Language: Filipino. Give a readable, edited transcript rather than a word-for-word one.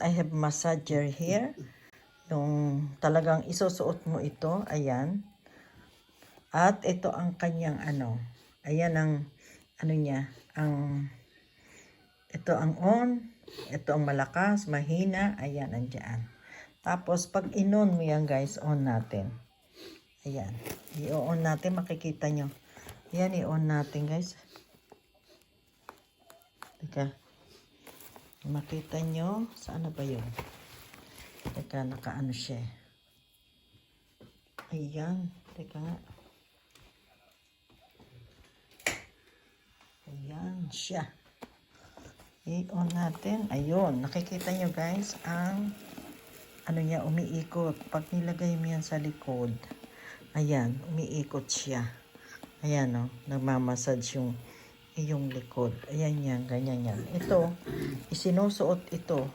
I have massager here. Yung talagang isusuot mo ito. Ayan. At ito ang kanyang ano. Ayan ang ano niya. Ito ang on. Ito ang malakas, mahina. Ayan, andyan. Tapos pag in-on mo yan guys, on natin. Ayan. I-on natin. Makikita nyo. Ayan, i-on natin guys. Teka. Makita nyo. Saan na ba yun? Teka, nakaano siya. Ayan. Teka nga. Ayan siya. I-on natin. Ayun. Nakikita nyo guys ang ano niya, umiikot. Pag nilagay mo yan sa likod, ayan, umiikot siya. Ayan o. Nagmamassage yung likod. Ayan yan. Ganyan yan. Ito, isinusuot ito